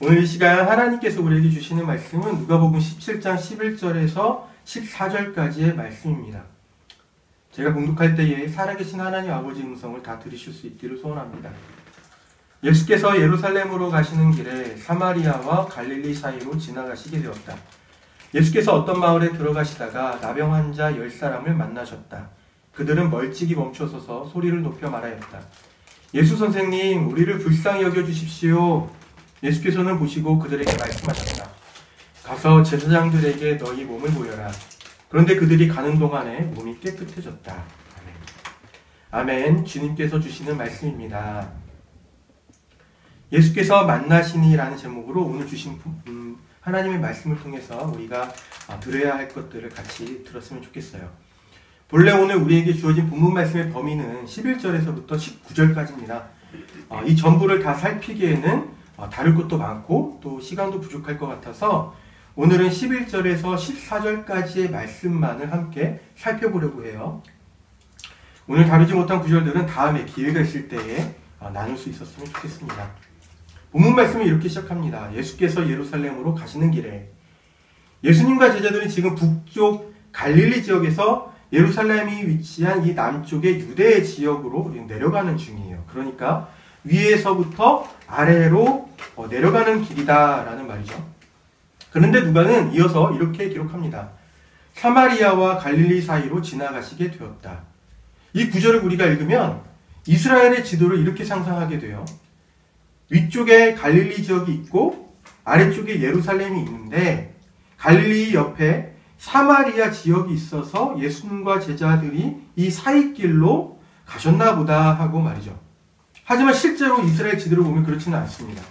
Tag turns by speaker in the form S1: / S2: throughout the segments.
S1: 오늘 이 시간 하나님께서 우리에게 주시는 말씀은 누가복음 17장 11절에서 14절까지의 말씀입니다. 제가 봉독할 때에 살아계신 하나님 아버지의 음성을 다 들으실 수 있기를 소원합니다. 예수께서 예루살렘으로 가시는 길에 사마리아와 갈릴리 사이로 지나가시게 되었다. 예수께서 어떤 마을에 들어가시다가 나병 환자 10사람을 만나셨다. 그들은 멀찍이 멈춰서서 소리를 높여 말하였다. 예수 선생님, 우리를 불쌍히 여겨주십시오. 예수께서는 보시고 그들에게 말씀하셨다. 가서 제사장들에게 너희 몸을 보여라. 그런데 그들이 가는 동안에 몸이 깨끗해졌다. 아멘. 아멘. 주님께서 주시는 말씀입니다. 예수께서 만나시니라는 제목으로 오늘 주신 하나님의 말씀을 통해서 우리가 들어야 할 것들을 같이 들었으면 좋겠어요. 본래 오늘 우리에게 주어진 본문 말씀의 범위는 11절에서부터 19절까지입니다. 이 전부를 다 살피기에는 다룰 것도 많고 또 시간도 부족할 것 같아서 오늘은 11절에서 14절까지의 말씀만을 함께 살펴보려고 해요. 오늘 다루지 못한 구절들은 다음에 기회가 있을 때에 나눌 수 있었으면 좋겠습니다. 본문 말씀이 이렇게 시작합니다. 예수께서 예루살렘으로 가시는 길에 예수님과 제자들은 지금 북쪽 갈릴리 지역에서 예루살렘이 위치한 이 남쪽의 유대 지역으로 내려가는 중이에요. 그러니까 위에서부터 아래로 내려가는 길이다라는 말이죠. 그런데 누가는 이어서 이렇게 기록합니다. 사마리아와 갈릴리 사이로 지나가시게 되었다. 이 구절을 우리가 읽으면 이스라엘의 지도를 이렇게 상상하게 돼요. 위쪽에 갈릴리 지역이 있고 아래쪽에 예루살렘이 있는데 갈릴리 옆에 사마리아 지역이 있어서 예수님과 제자들이 이 사이길로 가셨나 보다 하고 말이죠. 하지만 실제로 이스라엘 지도를 보면 그렇지는 않습니다.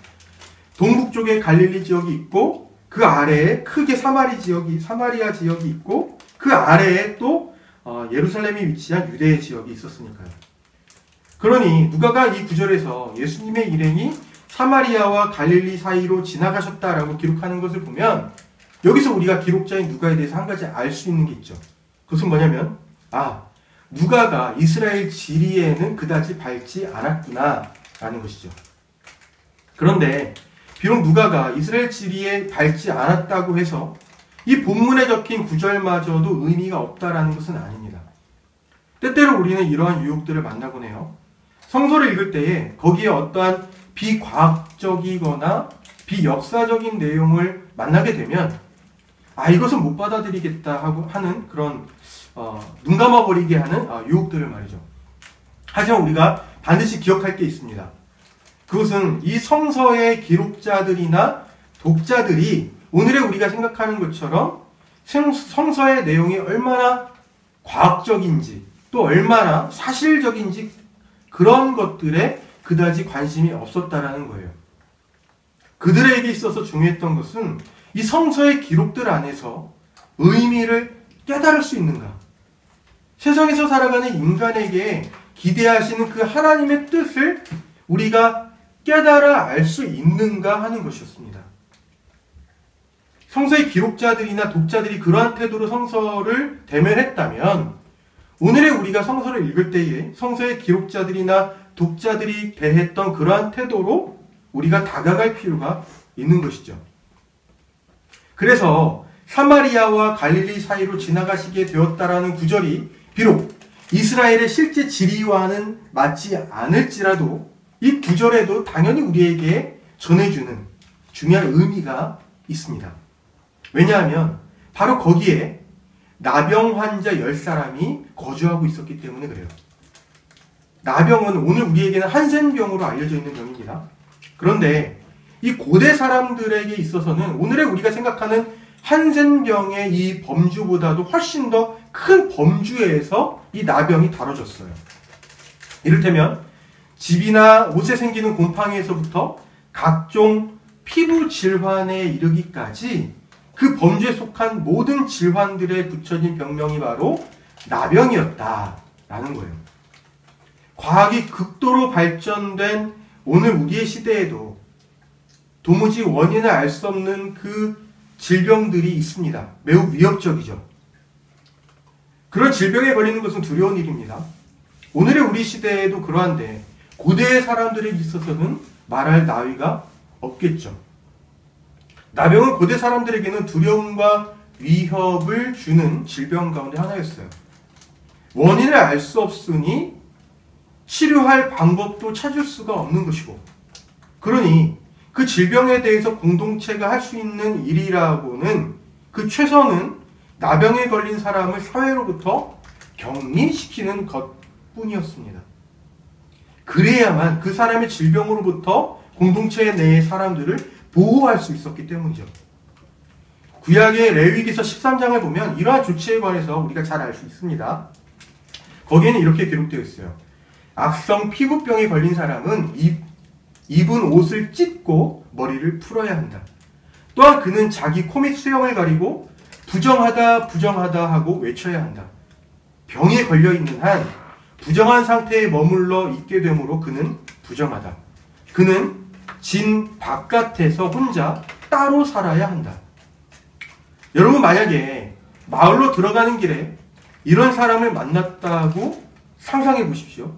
S1: 동북쪽에 갈릴리 지역이 있고 그 아래에 크게 사마리아 지역이 있고 그 아래에 또 예루살렘이 위치한 유대 지역이 있었으니까요. 그러니 누가가 이 구절에서 예수님의 일행이 사마리아와 갈릴리 사이로 지나가셨다라고 기록하는 것을 보면 여기서 우리가 기록자인 누가에 대해서 한 가지 알 수 있는 게 있죠. 그것은 뭐냐면 누가가 이스라엘 지리에는 그다지 밟지 않았구나 라는 것이죠. 그런데 비록 누가가 이스라엘 지리에 밟지 않았다고 해서 이 본문에 적힌 구절마저도 의미가 없다라는 것은 아닙니다. 때때로 우리는 이러한 유혹들을 만나곤 해요. 성서를 읽을 때에 거기에 어떠한 비과학적이거나 비역사적인 내용을 만나게 되면 이것은 못 받아들이겠다 하고 하는 그런 눈 감아버리게 하는 유혹들을 말이죠. 하지만 우리가 반드시 기억할 게 있습니다. 그것은 이 성서의 기록자들이나 독자들이 오늘의 우리가 생각하는 것처럼 성서의 내용이 얼마나 과학적인지 또 얼마나 사실적인지 그런 것들에 그다지 관심이 없었다라는 거예요. 그들에게 있어서 중요했던 것은 이 성서의 기록들 안에서 의미를 깨달을 수 있는가? 세상에서 살아가는 인간에게 기대하시는 그 하나님의 뜻을 우리가 깨달아 알 수 있는가 하는 것이었습니다. 성서의 기록자들이나 독자들이 그러한 태도로 성서를 대면했다면 오늘의 우리가 성서를 읽을 때에 성서의 기록자들이나 독자들이 대했던 그러한 태도로 우리가 다가갈 필요가 있는 것이죠. 그래서 사마리아와 갈릴리 사이로 지나가시게 되었다라는 구절이 비록 이스라엘의 실제 지리와는 맞지 않을지라도 이 구절에도 당연히 우리에게 전해주는 중요한 의미가 있습니다. 왜냐하면 바로 거기에 나병 환자 10사람이 거주하고 있었기 때문에 그래요. 나병은 오늘 우리에게는 한센병으로 알려져 있는 병입니다. 그런데 이 고대 사람들에게 있어서는 오늘의 우리가 생각하는 한센병의 이 범주보다도 훨씬 더 큰 범주에서 이 나병이 다뤄졌어요. 이를테면 집이나 옷에 생기는 곰팡이에서부터 각종 피부 질환에 이르기까지 그 범주에 속한 모든 질환들에 붙여진 병명이 바로 나병이었다라는 거예요. 과학이 극도로 발전된 오늘 우리의 시대에도 도무지 원인을 알 수 없는 그 질병들이 있습니다. 매우 위협적이죠. 그런 질병에 걸리는 것은 두려운 일입니다. 오늘의 우리 시대에도 그러한데 고대의 사람들에게 있어서는 말할 나위가 없겠죠. 나병은 고대 사람들에게는 두려움과 위협을 주는 질병 가운데 하나였어요. 원인을 알 수 없으니 치료할 방법도 찾을 수가 없는 것이고, 그러니 그 질병에 대해서 공동체가 할 수 있는 일이라고는 그 최선은 나병에 걸린 사람을 사회로부터 격리시키는 것뿐이었습니다. 그래야만 그 사람의 질병으로부터 공동체 내의 사람들을 보호할 수 있었기 때문이죠. 구약의 레위기서 13장을 보면 이러한 조치에 관해서 우리가 잘 알 수 있습니다. 거기에는 이렇게 기록되어 있어요. 악성 피부병에 걸린 사람은 입은 옷을 찢고 머리를 풀어야 한다. 또한 그는 자기 코 및 수염을 가리고 부정하다 부정하다 하고 외쳐야 한다. 병에 걸려있는 한 부정한 상태에 머물러 있게 되므로 그는 부정하다. 그는 진 바깥에서 혼자 따로 살아야 한다. 여러분, 만약에 마을로 들어가는 길에 이런 사람을 만났다고 상상해 보십시오.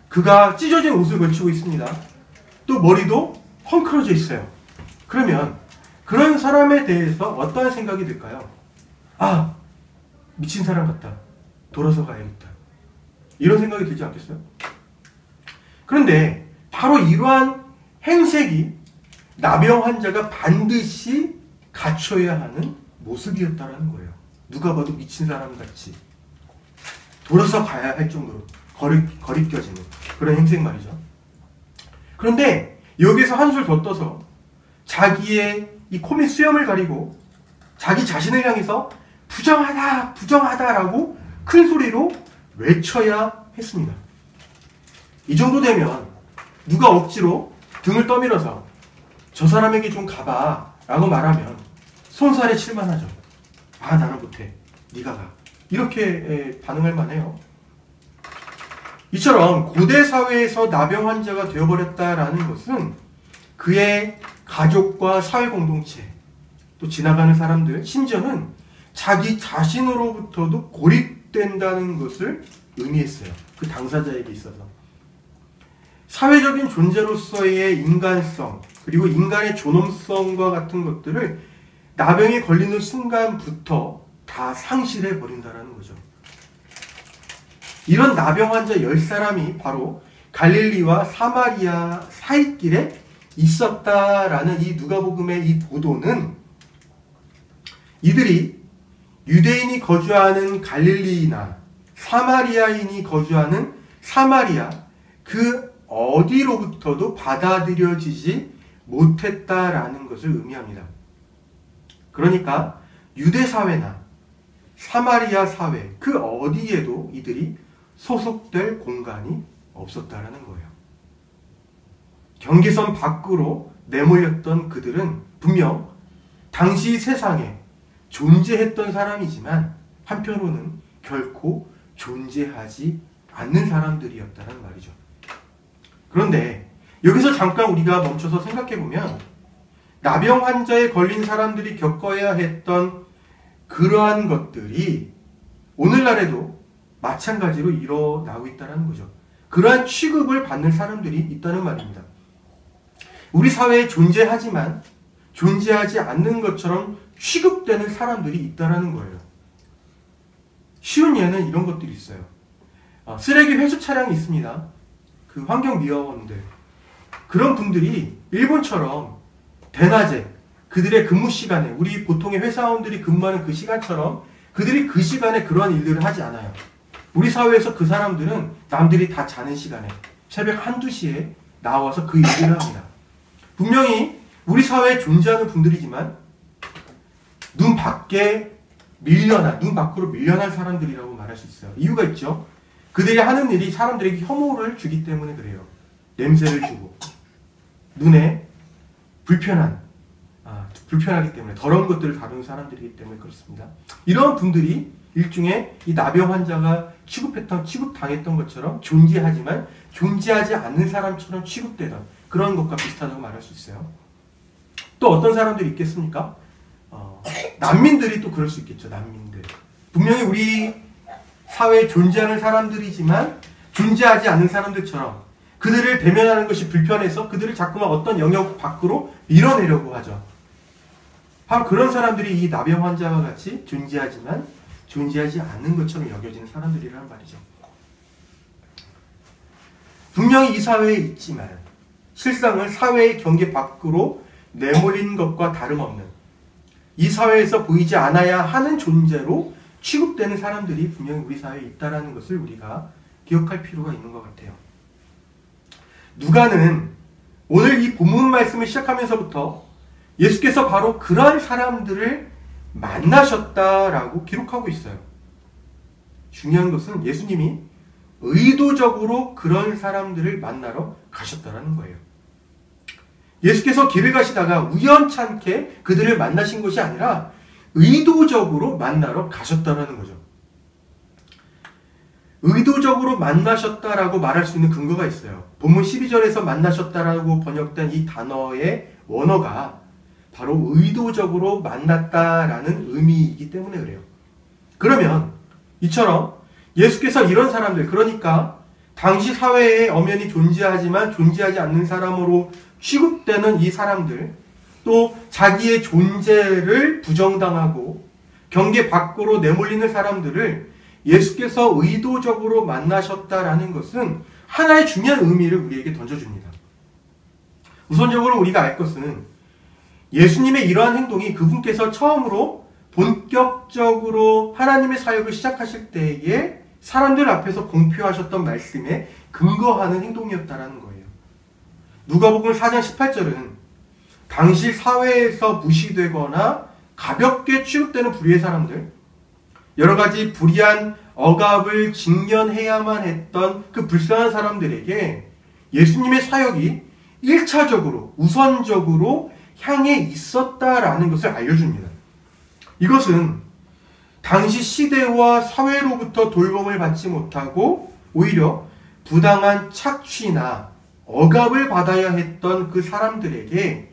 S1: 그가 찢어진 옷을 걸치고 있습니다. 또 머리도 헝클어져 있어요. 그러면 그런 사람에 대해서 어떠한 생각이 들까요? 아, 미친 사람 같다. 돌아서 가야겠다. 이런 생각이 들지 않겠어요? 그런데 바로 이러한 행색이 나병 환자가 반드시 갖춰야 하는 모습이었다는 거예요. 누가 봐도 미친 사람같이 돌아서 가야 할 정도로 거리껴지는 그런 행색 말이죠. 그런데 여기서 한술 더 떠서 자기의 이 코 및 수염을 가리고 자기 자신을 향해서 부정하다 부정하다라고 큰 소리로 외쳐야 했습니다. 이 정도 되면 누가 억지로 등을 떠밀어서 저 사람에게 좀 가봐 라고 말하면 손살에 칠만하죠. 아, 나는 못해. 네가 가. 이렇게 반응할 만해요. 이처럼 고대 사회에서 나병 환자가 되어버렸다라는 것은 그의 가족과 사회 공동체, 또 지나가는 사람들, 심지어는 자기 자신으로부터도 고립된다는 것을 의미했어요. 그 당사자에게 있어서. 사회적인 존재로서의 인간성, 그리고 인간의 존엄성과 같은 것들을 나병에 걸리는 순간부터 다 상실해 버린다는 거죠. 이런 나병 환자 10사람이 바로 갈릴리와 사마리아 사이길에 있었다라는 이 누가복음의 이 보도는 이들이 유대인이 거주하는 갈릴리나 사마리아인이 거주하는 사마리아 그 어디로부터도 받아들여지지 못했다라는 것을 의미합니다. 그러니까 유대 사회나 사마리아 사회 그 어디에도 이들이 소속될 공간이 없었다라는 거예요. 경계선 밖으로 내몰렸던 그들은 분명 당시 세상에 존재했던 사람이지만 한편으로는 결코 존재하지 않는 사람들이었다는 말이죠. 그런데 여기서 잠깐 우리가 멈춰서 생각해보면 나병 환자에 걸린 사람들이 겪어야 했던 그러한 것들이 오늘날에도 마찬가지로 일어나고 있다는 거죠. 그러한 취급을 받는 사람들이 있다는 말입니다. 우리 사회에 존재하지만 존재하지 않는 것처럼 취급되는 사람들이 있다는 거예요. 쉬운 예는 이런 것들이 있어요. 쓰레기 회수 차량이 있습니다. 그 환경미화원들. 그런 분들이 일본처럼 대낮에 그들의 근무 시간에 우리 보통의 회사원들이 근무하는 그 시간처럼 그들이 그 시간에 그러한 일들을 하지 않아요. 우리 사회에서 그 사람들은 남들이 다 자는 시간에 새벽 1, 2시에 나와서 그 일들을 합니다. 분명히 우리 사회에 존재하는 분들이지만 눈 밖으로 밀려난 사람들이라고 말할 수 있어요. 이유가 있죠. 그들이 하는 일이 사람들에게 혐오를 주기 때문에 그래요. 냄새를 주고 눈에 불편하기 때문에 더러운 것들을 다루는 사람들이기 때문에 그렇습니다. 이런 분들이 일종의 이 나병 환자가 취급당했던 것처럼 존재하지만 존재하지 않는 사람처럼 취급되던 그런 것과 비슷하다고 말할 수 있어요. 또 어떤 사람들이 있겠습니까? 난민들이 또 그럴 수 있겠죠. 난민들. 분명히 우리 사회에 존재하는 사람들이지만 존재하지 않는 사람들처럼 그들을 대면하는 것이 불편해서 그들을 자꾸만 어떤 영역 밖으로 밀어내려고 하죠. 바로 그런 사람들이 이 나병 환자와 같이 존재하지만 존재하지 않는 것처럼 여겨지는 사람들이란 말이죠. 분명히 이 사회에 있지만 실상은 사회의 경계 밖으로 내몰린 것과 다름없는, 이 사회에서 보이지 않아야 하는 존재로 취급되는 사람들이 분명히 우리 사회에 있다는 것을 우리가 기억할 필요가 있는 것 같아요. 누가는 오늘 이 본문 말씀을 시작하면서부터 예수께서 바로 그러한 사람들을 만나셨다라고 기록하고 있어요. 중요한 것은 예수님이 의도적으로 그런 사람들을 만나러 가셨다라는 거예요. 예수께서 길을 가시다가 우연찮게 그들을 만나신 것이 아니라 의도적으로 만나러 가셨다라는 거죠. 의도적으로 만나셨다라고 말할 수 있는 근거가 있어요. 본문 12절에서 만나셨다라고 번역된 이 단어의 원어가 바로 의도적으로 만났다라는 의미이기 때문에 그래요. 그러면 이처럼 예수께서 이런 사람들, 그러니까 당시 사회에 엄연히 존재하지만 존재하지 않는 사람으로 취급되는 이 사람들, 또 자기의 존재를 부정당하고 경계 밖으로 내몰리는 사람들을 예수께서 의도적으로 만나셨다라는 것은 하나의 중요한 의미를 우리에게 던져줍니다. 우선적으로 우리가 알 것은 예수님의 이러한 행동이 그분께서 처음으로 본격적으로 하나님의 사역을 시작하실 때에 사람들 앞에서 공표하셨던 말씀에 근거하는 행동이었다라는 거예요. 누가복음 4장 18절은 당시 사회에서 무시되거나 가볍게 취급되는 불의의 사람들, 여러 가지 불의한 억압을 직면해야만 했던 그 불쌍한 사람들에게 예수님의 사역이 1차적으로, 우선적으로 향해 있었다라는 것을 알려줍니다. 이것은 당시 시대와 사회로부터 돌봄을 받지 못하고 오히려 부당한 착취나 억압을 받아야 했던 그 사람들에게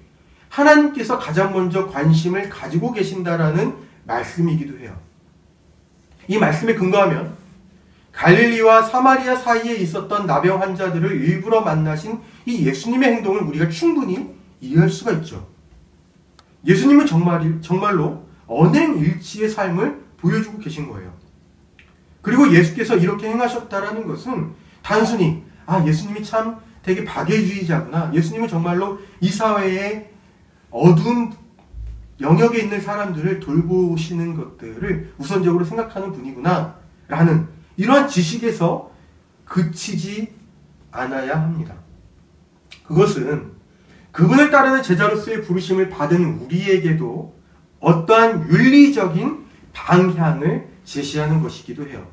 S1: 하나님께서 가장 먼저 관심을 가지고 계신다라는 말씀이기도 해요. 이 말씀에 근거하면 갈릴리와 사마리아 사이에 있었던 나병 환자들을 일부러 만나신 이 예수님의 행동을 우리가 충분히 이해할 수가 있죠. 예수님은 정말로 언행일치의 삶을 보여주고 계신 거예요. 그리고 예수께서 이렇게 행하셨다라는 것은 단순히 예수님이 참 되게 박애주의자구나, 예수님은 정말로 이 사회의 어두운 영역에 있는 사람들을 돌보시는 것들을 우선적으로 생각하는 분이구나 라는 이러한 지식에서 그치지 않아야 합니다. 그것은 그분을 따르는 제자로서의 부르심을 받은 우리에게도 어떠한 윤리적인 방향을 제시하는 것이기도 해요.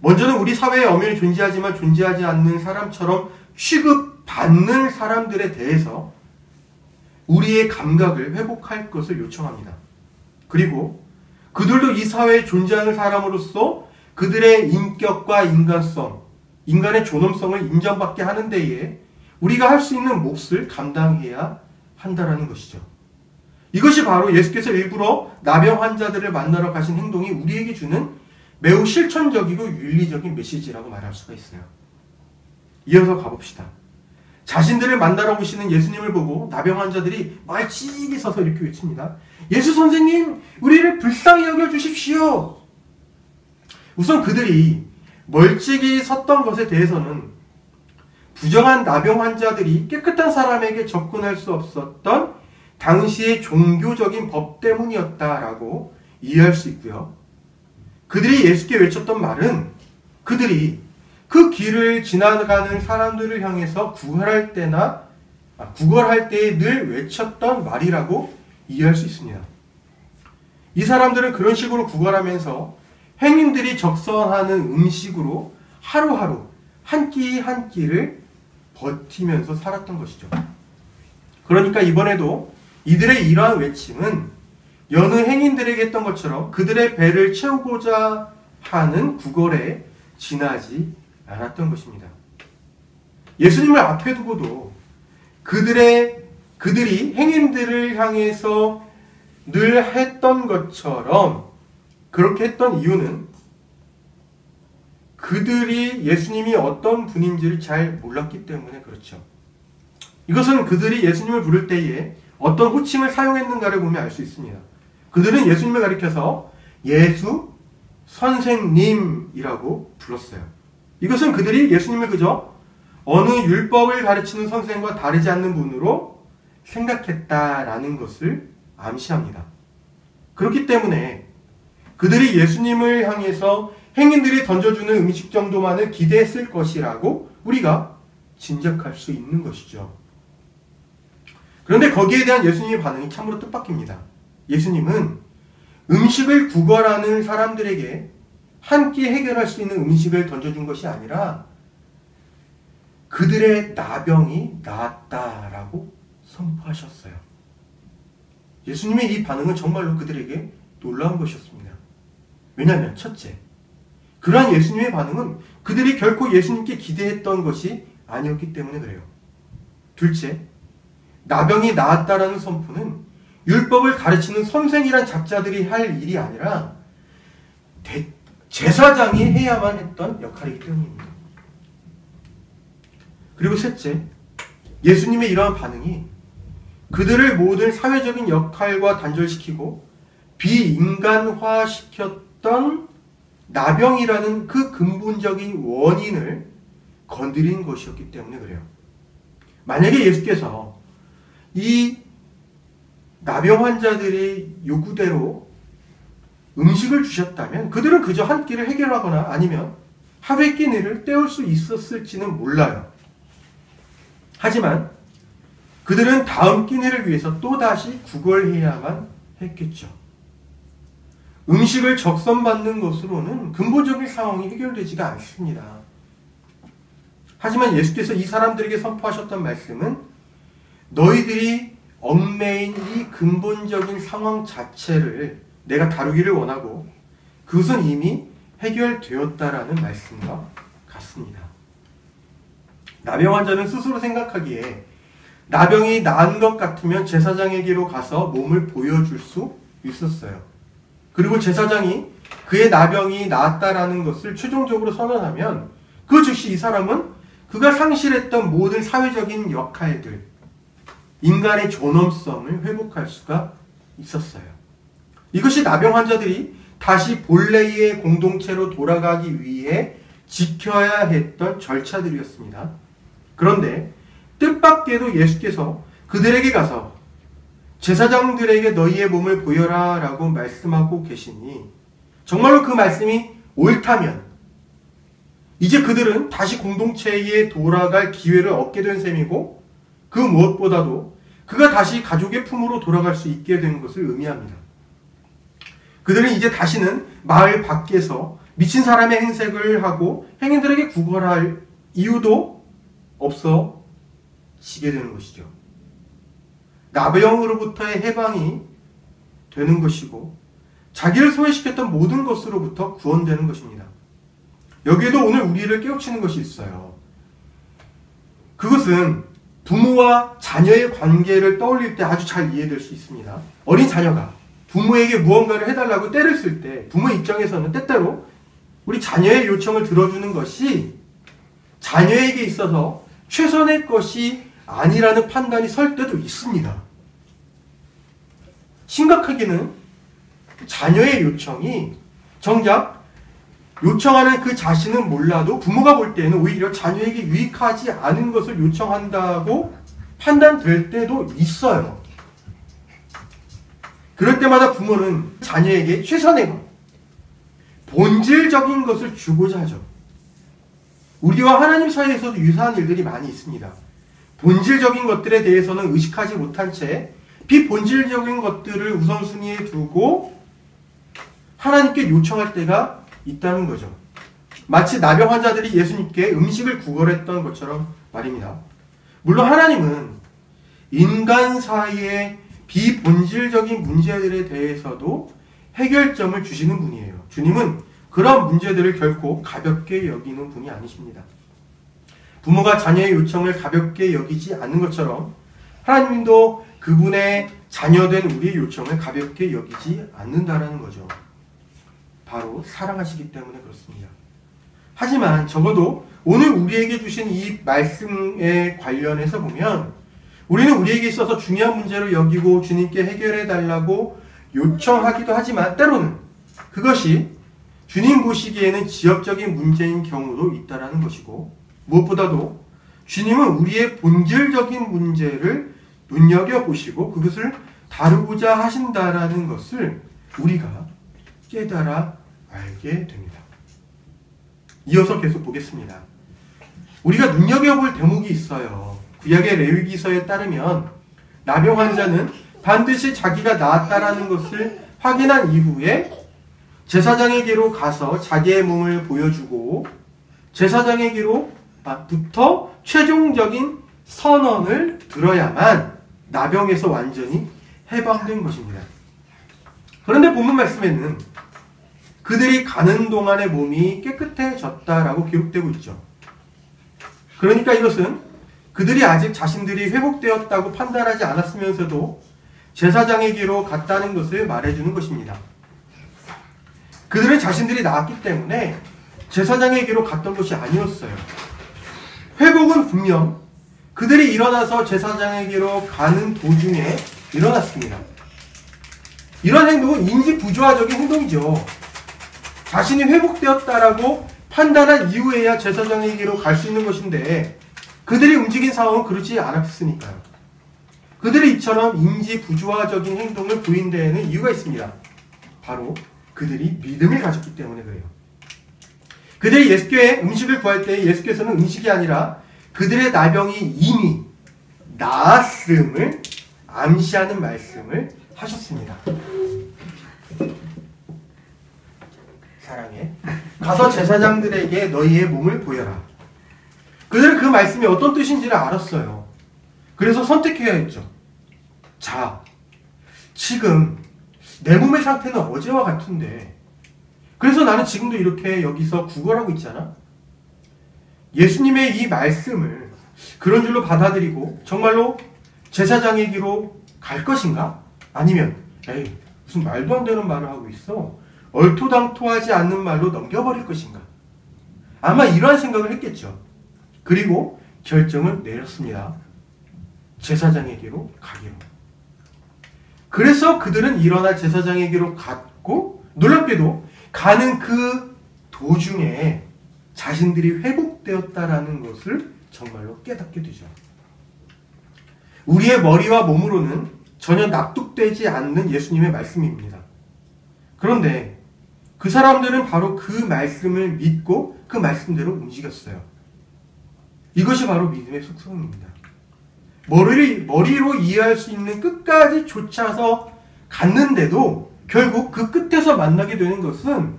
S1: 먼저는 우리 사회에 엄연히 존재하지만 존재하지 않는 사람처럼 취급받는 사람들에 대해서 우리의 감각을 회복할 것을 요청합니다. 그리고 그들도 이 사회에 존재하는 사람으로서 그들의 인격과 인간성, 인간의 존엄성을 인정받게 하는 데에 우리가 할 수 있는 몫을 감당해야 한다라는 것이죠. 이것이 바로 예수께서 일부러 나병 환자들을 만나러 가신 행동이 우리에게 주는 매우 실천적이고 윤리적인 메시지라고 말할 수가 있어요. 이어서 가봅시다. 자신들을 만나러 오시는 예수님을 보고 나병 환자들이 말찍이 서서 이렇게 외칩니다. 예수 선생님, 우리를 불쌍히 여겨주십시오. 우선 그들이 멀찍이 섰던 것에 대해서는 부정한 나병 환자들이 깨끗한 사람에게 접근할 수 없었던 당시의 종교적인 법 때문이었다라고 이해할 수 있고요. 그들이 예수께 외쳤던 말은 그들이 그 길을 지나가는 사람들을 향해서 구걸할 때에 늘 외쳤던 말이라고 이해할 수 있습니다. 이 사람들은 그런 식으로 구걸하면서 행인들이 적선하는 음식으로 하루하루 한 끼 한 끼를 버티면서 살았던 것이죠. 그러니까 이번에도 이들의 이러한 외침은 여느 행인들에게 했던 것처럼 그들의 배를 채우고자 하는 구걸에 지나지 않았던 것입니다. 예수님을 앞에 두고도 그들이 행인들을 향해서 늘 했던 것처럼 그렇게 했던 이유는 그들이 예수님이 어떤 분인지를 잘 몰랐기 때문에 그렇죠. 이것은 그들이 예수님을 부를 때에 어떤 호칭을 사용했는가를 보면 알 수 있습니다. 그들은 예수님을 가리켜서 예수 선생님이라고 불렀어요. 이것은 그들이 예수님을 그저 어느 율법을 가르치는 선생과 다르지 않는 분으로 생각했다라는 것을 암시합니다. 그렇기 때문에 그들이 예수님을 향해서 행인들이 던져주는 음식 정도만을 기대했을 것이라고 우리가 짐작할 수 있는 것이죠. 그런데 거기에 대한 예수님의 반응이 참으로 뜻밖입니다. 예수님은 음식을 구걸하는 사람들에게 한 끼 해결할 수 있는 음식을 던져준 것이 아니라 그들의 나병이 나았다라고 선포하셨어요. 예수님의 이 반응은 정말로 그들에게 놀라운 것이었습니다. 왜냐하면 첫째, 그러한 예수님의 반응은 그들이 결코 예수님께 기대했던 것이 아니었기 때문에 그래요. 둘째, 나병이 나았다라는 선포는 율법을 가르치는 선생이란 작자들이 할 일이 아니라 제사장이 해야만 했던 역할이기 때문입니다. 그리고 셋째, 예수님의 이러한 반응이 그들을 모든 사회적인 역할과 단절시키고 비인간화시켰던 나병이라는 그 근본적인 원인을 건드린 것이었기 때문에 그래요. 만약에 예수께서 이 나병 환자들의 요구대로 음식을 주셨다면 그들은 그저 한 끼를 해결하거나 아니면 하루의 끼니를 때울 수 있었을지는 몰라요. 하지만 그들은 다음 끼니를 위해서 또다시 구걸해야만 했겠죠. 음식을 적선받는 것으로는 근본적인 상황이 해결되지가 않습니다. 하지만 예수께서 이 사람들에게 선포하셨던 말씀은 너희들이 얽매인 이 근본적인 상황 자체를 내가 다루기를 원하고 그것은 이미 해결되었다라는 말씀과 같습니다. 나병 환자는 스스로 생각하기에 나병이 나은 것 같으면 제사장에게로 가서 몸을 보여줄 수 있었어요. 그리고 제사장이 그의 나병이 나았다라는 것을 최종적으로 선언하면 그 즉시 이 사람은 그가 상실했던 모든 사회적인 역할들, 인간의 존엄성을 회복할 수가 있었어요. 이것이 나병 환자들이 다시 본래의 공동체로 돌아가기 위해 지켜야 했던 절차들이었습니다. 그런데 뜻밖에도 예수께서 그들에게 가서 제사장들에게 너희의 몸을 보여라 라고 말씀하고 계시니 정말로 그 말씀이 옳다면 이제 그들은 다시 공동체에 돌아갈 기회를 얻게 된 셈이고 그 무엇보다도 그가 다시 가족의 품으로 돌아갈 수 있게 된 것을 의미합니다. 그들은 이제 다시는 마을 밖에서 미친 사람의 행색을 하고 행인들에게 구걸할 이유도 없어지게 되는 것이죠. 나병으로부터의 해방이 되는 것이고 자기를 소외시켰던 모든 것으로부터 구원되는 것입니다. 여기에도 오늘 우리를 깨우치는 것이 있어요. 그것은 부모와 자녀의 관계를 떠올릴 때 아주 잘 이해될 수 있습니다. 어린 자녀가 부모에게 무언가를 해달라고 떼를 쓸 때 부모 입장에서는 때때로 우리 자녀의 요청을 들어주는 것이 자녀에게 있어서 최선의 것이 아니라는 판단이 설 때도 있습니다. 심각하게는 자녀의 요청이 정작 요청하는 그 자신은 몰라도 부모가 볼 때는 오히려 자녀에게 유익하지 않은 것을 요청한다고 판단될 때도 있어요. 그럴 때마다 부모는 자녀에게 최선의 것, 본질적인 것을 주고자 하죠. 우리와 하나님 사이에서도 유사한 일들이 많이 있습니다. 본질적인 것들에 대해서는 의식하지 못한 채 비본질적인 것들을 우선순위에 두고 하나님께 요청할 때가 있다는 거죠. 마치 나병 환자들이 예수님께 음식을 구걸했던 것처럼 말입니다. 물론 하나님은 인간 사이의 비본질적인 문제들에 대해서도 해결점을 주시는 분이에요. 주님은 그런 문제들을 결코 가볍게 여기는 분이 아니십니다. 부모가 자녀의 요청을 가볍게 여기지 않는 것처럼 하나님도 그분의 자녀된 우리의 요청을 가볍게 여기지 않는다라는 거죠. 바로 사랑하시기 때문에 그렇습니다. 하지만 적어도 오늘 우리에게 주신 이 말씀에 관련해서 보면 우리는 우리에게 있어서 중요한 문제를 여기고 주님께 해결해 달라고 요청하기도 하지만 때로는 그것이 주님 보시기에는 지역적인 문제인 경우도 있다라는 것이고, 무엇보다도 주님은 우리의 본질적인 문제를 눈여겨보시고 그것을 다루고자 하신다라는 것을 우리가 깨달아 알게 됩니다. 이어서 계속 보겠습니다. 우리가 눈여겨볼 대목이 있어요. 구약의 레위기서에 따르면 나병 환자는 반드시 자기가 나았다라는 것을 확인한 이후에 제사장에게로 가서 자기의 몸을 보여주고 제사장에게로부터 최종적인 선언을 들어야만 나병에서 완전히 해방된 것입니다. 그런데 본문 말씀에는 그들이 가는 동안에 몸이 깨끗해졌다라고 기록되고 있죠. 그러니까 이것은 그들이 아직 자신들이 회복되었다고 판단하지 않았으면서도 제사장에게로 갔다는 것을 말해주는 것입니다. 그들은 자신들이 나았기 때문에 제사장에게로 갔던 것이 아니었어요. 회복은 분명 그들이 일어나서 제사장에게로 가는 도중에 일어났습니다. 이런 행동은 인지부조화적인 행동이죠. 자신이 회복되었다라고 판단한 이후에야 제사장에게로 갈 수 있는 것인데 그들이 움직인 상황은 그렇지 않았으니까요. 그들이 이처럼 인지부조화적인 행동을 보인 데에는 이유가 있습니다. 바로 그들이 믿음을 가졌기 때문에 그래요. 그들이 예수께 음식을 구할 때 예수께서는 음식이 아니라 그들의 나병이 이미 나았음을 암시하는 말씀을 하셨습니다. 사랑해. 가서 제사장들에게 너희의 몸을 보여라. 그들은 그 말씀이 어떤 뜻인지를 알았어요. 그래서 선택해야 했죠. 자, 지금 내 몸의 상태는 어제와 같은데 그래서 나는 지금도 이렇게 여기서 구걸하고 있잖아. 예수님의 이 말씀을 그런 줄로 받아들이고 정말로 제사장에게로 갈 것인가? 아니면 에이 무슨 말도 안 되는 말을 하고 있어. 얼토당토하지 않는 말로 넘겨버릴 것인가? 아마 이러한 생각을 했겠죠. 그리고 결정을 내렸습니다. 제사장에게로 가기로. 그래서 그들은 일어나 제사장에게로 갔고 놀랍게도 가는 그 도중에 자신들이 회복되었다라는 것을 정말로 깨닫게 되죠. 우리의 머리와 몸으로는 전혀 납득되지 않는 예수님의 말씀입니다. 그런데 그 사람들은 바로 그 말씀을 믿고 그 말씀대로 움직였어요. 이것이 바로 믿음의 속성입니다. 머리로 이해할 수 있는 끝까지 쫓아서 갔는데도 결국 그 끝에서 만나게 되는 것은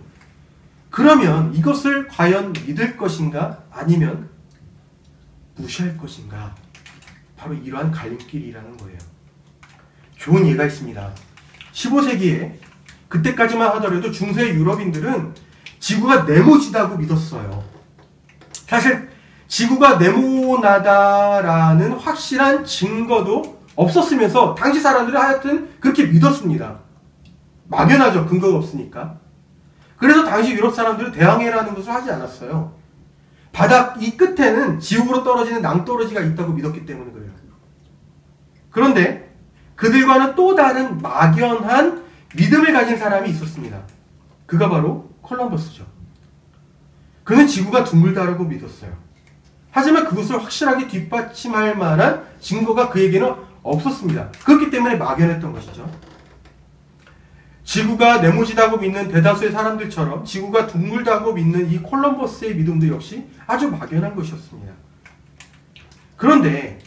S1: 그러면 이것을 과연 믿을 것인가 아니면 무시할 것인가, 바로 이러한 갈림길이라는 거예요. 좋은 예가 있습니다. 15세기에 그때까지만 하더라도 중세 유럽인들은 지구가 네모지다고 믿었어요. 사실 지구가 네모나다라는 확실한 증거도 없었으면서 당시 사람들은 하여튼 그렇게 믿었습니다. 막연하죠. 근거가 없으니까. 그래서 당시 유럽 사람들은 대항해라는 것을 하지 않았어요. 바닥 이 끝에는 지옥으로 떨어지는 낭떠러지가 있다고 믿었기 때문에 그래요. 그런데 그들과는 또 다른 막연한 믿음을 가진 사람이 있었습니다. 그가 바로 콜럼버스죠. 그는 지구가 둥글다라고 믿었어요. 하지만 그것을 확실하게 뒷받침할 만한 증거가 그에게는 없었습니다. 그렇기 때문에 막연했던 것이죠. 지구가 네모지다고 믿는 대다수의 사람들처럼 지구가 둥글다고 믿는 이 콜럼버스의 믿음도 역시 아주 막연한 것이었습니다. 그런데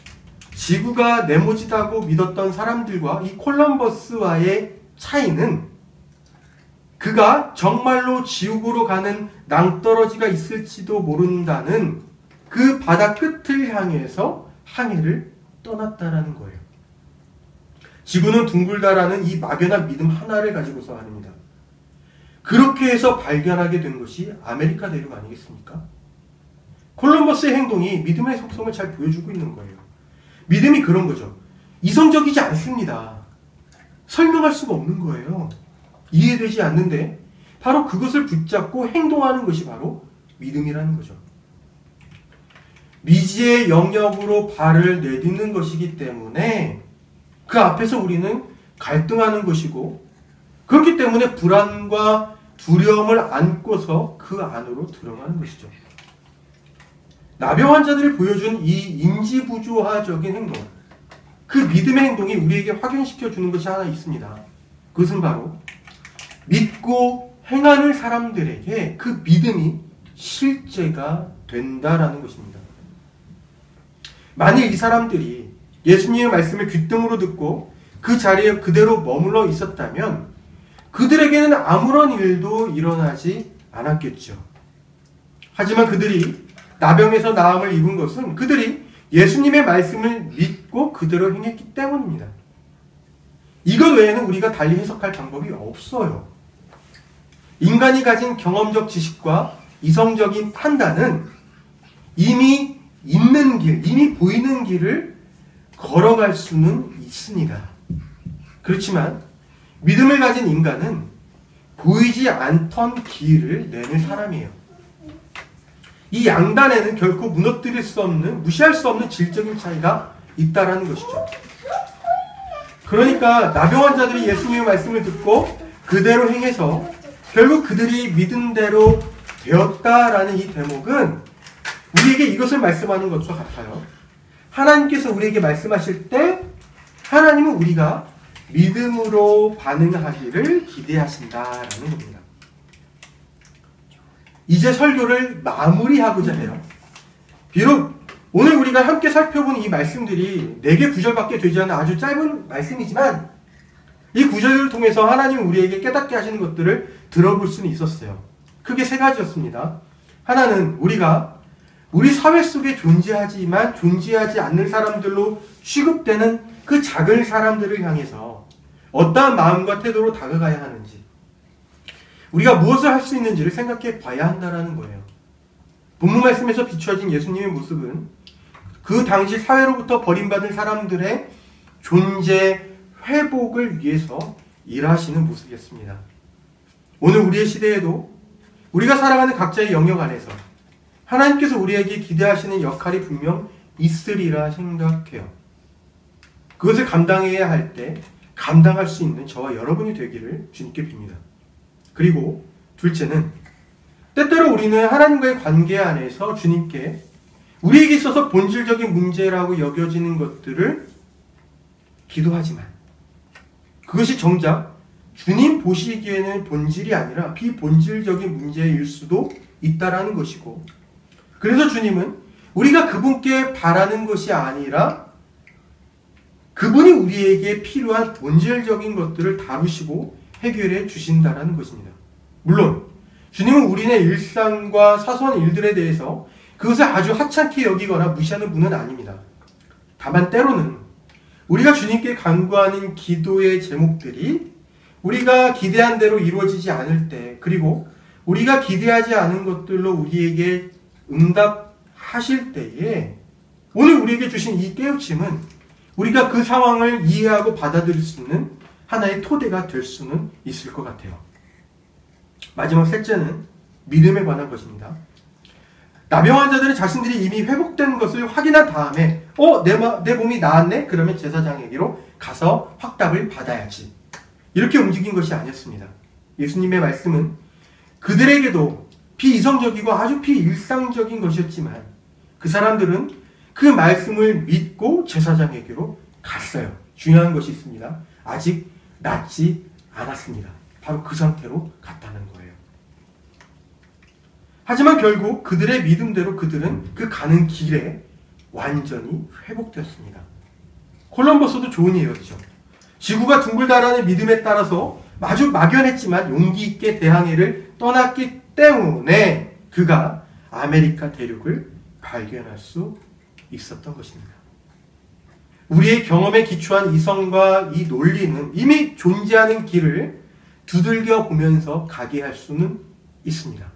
S1: 지구가 네모지다고 믿었던 사람들과 이 콜럼버스와의 차이는 그가 정말로 지옥으로 가는 낭떠러지가 있을지도 모른다는 그 바다 끝을 향해서 항해를 떠났다라는 거예요. 지구는 둥글다라는 이 막연한 믿음 하나를 가지고서 합니다. 그렇게 해서 발견하게 된 것이 아메리카 대륙 아니겠습니까? 콜럼버스의 행동이 믿음의 속성을 잘 보여주고 있는 거예요. 믿음이 그런 거죠. 이성적이지 않습니다. 설명할 수가 없는 거예요. 이해되지 않는데 바로 그것을 붙잡고 행동하는 것이 바로 믿음이라는 거죠. 미지의 영역으로 발을 내딛는 것이기 때문에 그 앞에서 우리는 갈등하는 것이고, 그렇기 때문에 불안과 두려움을 안고서 그 안으로 들어가는 것이죠. 나병 환자들이 보여준 이 인지부조화적인 행동, 그 믿음의 행동이 우리에게 확인시켜 주는 것이 하나 있습니다. 그것은 바로 믿고 행하는 사람들에게 그 믿음이 실제가 된다라는 것입니다. 만일 이 사람들이 예수님의 말씀을 귀등으로 듣고 그 자리에 그대로 머물러 있었다면 그들에게는 아무런 일도 일어나지 않았겠죠. 하지만 그들이 나병에서 나음을 입은 것은 그들이 예수님의 말씀을 믿고 그대로 행했기 때문입니다. 이것 외에는 우리가 달리 해석할 방법이 없어요. 인간이 가진 경험적 지식과 이성적인 판단은 이미 있는 길, 이미 보이는 길을 걸어갈 수는 있습니다. 그렇지만 믿음을 가진 인간은 보이지 않던 길을 내는 사람이에요. 이 양단에는 결코 무너뜨릴 수 없는, 무시할 수 없는 질적인 차이가 있다라는 것이죠. 그러니까 나병 환자들이 예수님의 말씀을 듣고 그대로 행해서 결국 그들이 믿음대로 되었다라는 이 대목은 우리에게 이것을 말씀하는 것과 같아요. 하나님께서 우리에게 말씀하실 때 하나님은 우리가 믿음으로 반응하기를 기대하신다라는 겁니다. 이제 설교를 마무리하고자 해요. 비록 오늘 우리가 함께 살펴본 이 말씀들이 4개 구절밖에 되지 않은 아주 짧은 말씀이지만 이 구절을 통해서 하나님은 우리에게 깨닫게 하시는 것들을 들어볼 수는 있었어요. 크게 3가지였습니다. 하나는 우리가 우리 사회 속에 존재하지만 존재하지 않는 사람들로 취급되는 그 작은 사람들을 향해서 어떠한 마음과 태도로 다가가야 하는지, 우리가 무엇을 할 수 있는지를 생각해 봐야 한다는 거예요. 본문 말씀에서 비추어진 예수님의 모습은 그 당시 사회로부터 버림받은 사람들의 존재 회복을 위해서 일하시는 모습이었습니다. 오늘 우리의 시대에도 우리가 살아가는 각자의 영역 안에서 하나님께서 우리에게 기대하시는 역할이 분명 있으리라 생각해요. 그것을 감당해야 할 때 감당할 수 있는 저와 여러분이 되기를 주님께 빕니다. 그리고 둘째는 때때로 우리는 하나님과의 관계 안에서 주님께 우리에게 있어서 본질적인 문제라고 여겨지는 것들을 기도하지만 그것이 정작 주님 보시기에는 본질이 아니라 비본질적인 문제일 수도 있다라는 것이고, 그래서 주님은 우리가 그분께 바라는 것이 아니라 그분이 우리에게 필요한 본질적인 것들을 다루시고 해결해 주신다라는 것입니다. 물론 주님은 우리의 일상과 사소한 일들에 대해서 그것을 아주 하찮게 여기거나 무시하는 분은 아닙니다. 다만 때로는 우리가 주님께 간구하는 기도의 제목들이 우리가 기대한 대로 이루어지지 않을 때, 그리고 우리가 기대하지 않은 것들로 우리에게 응답하실 때에 오늘 우리에게 주신 이 깨우침은 우리가 그 상황을 이해하고 받아들일 수 있는 하나의 토대가 될 수는 있을 것 같아요. 마지막 셋째는 믿음에 관한 것입니다. 나병 환자들은 자신들이 이미 회복된 것을 확인한 다음에 내 몸이 나았네? 그러면 제사장에게로 가서 확답을 받아야지. 이렇게 움직인 것이 아니었습니다. 예수님의 말씀은 그들에게도 비이성적이고 아주 비일상적인 것이었지만 그 사람들은 그 말씀을 믿고 제사장에게로 갔어요. 중요한 것이 있습니다. 아직 낫지 않았습니다. 바로 그 상태로 갔다는 거예요. 하지만 결국 그들의 믿음대로 그들은 그 가는 길에 완전히 회복되었습니다. 콜럼버스도 좋은 예였죠. 지구가 둥글다라는 믿음에 따라서 아주 막연했지만 용기 있게 대항해를 떠났기 때문에 그가 아메리카 대륙을 발견할 수 있었던 것입니다. 우리의 경험에 기초한 이성과 이 논리는 이미 존재하는 길을 두들겨 보면서 가게 할 수는 있습니다.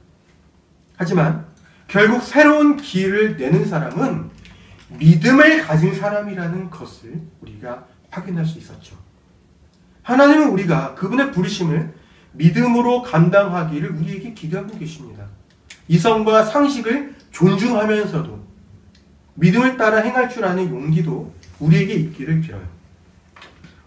S1: 하지만 결국 새로운 길을 내는 사람은 믿음을 가진 사람이라는 것을 우리가 확인할 수 있었죠. 하나님은 우리가 그분의 부르심을 믿음으로 감당하기를 우리에게 기대하고 계십니다. 이성과 상식을 존중하면서도 믿음을 따라 행할 줄 아는 용기도 우리에게 있기를 빌어요.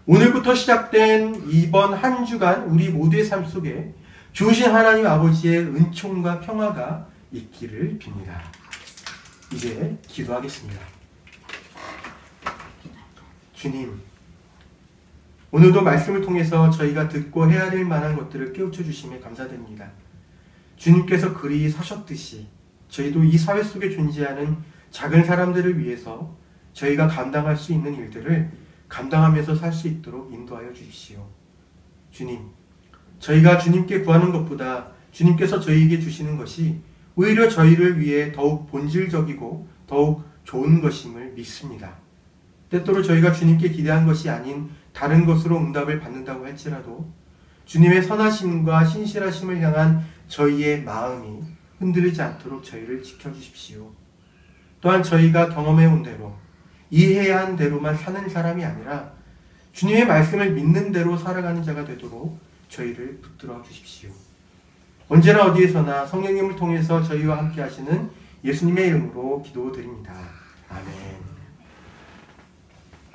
S1: 오늘부터 시작된 이번 한 주간 우리 모두의 삶 속에 주신 하나님 아버지의 은총과 평화가 있기를 빕니다. 이제 기도하겠습니다. 주님, 오늘도 말씀을 통해서 저희가 듣고 해야 될 만한 것들을 깨우쳐 주심에 감사드립니다. 주님께서 그리 사셨듯이 저희도 이 사회 속에 존재하는 작은 사람들을 위해서 저희가 감당할 수 있는 일들을 감당하면서 살 수 있도록 인도하여 주십시오. 주님, 저희가 주님께 구하는 것보다 주님께서 저희에게 주시는 것이 오히려 저희를 위해 더욱 본질적이고 더욱 좋은 것임을 믿습니다. 때때로 저희가 주님께 기대한 것이 아닌 다른 것으로 응답을 받는다고 할지라도 주님의 선하심과 신실하심을 향한 저희의 마음이 흔들리지 않도록 저희를 지켜주십시오. 또한 저희가 경험해온 대로 이해해야 한 대로만 사는 사람이 아니라 주님의 말씀을 믿는 대로 살아가는 자가 되도록 저희를 붙들어 주십시오. 언제나 어디에서나 성령님을 통해서 저희와 함께 하시는 예수님의 이름으로 기도드립니다. 아멘.